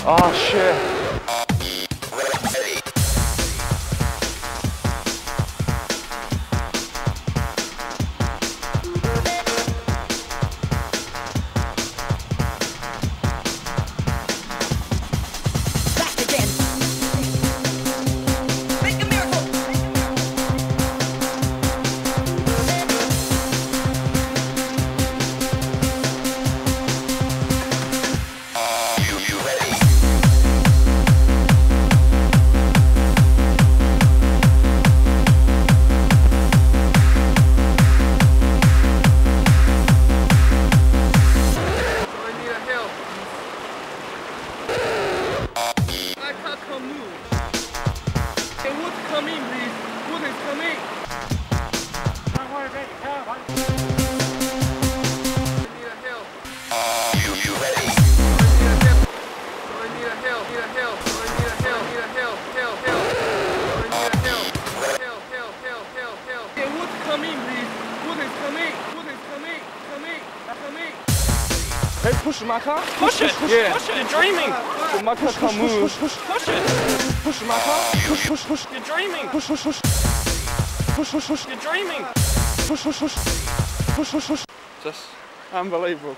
Oh shit. Hey, push my car. Push it. Yeah. Push it. You're dreaming. My car can't move. Push it. Push my car. Push. You're dreaming. Push. You're dreaming. Push. Just unbelievable.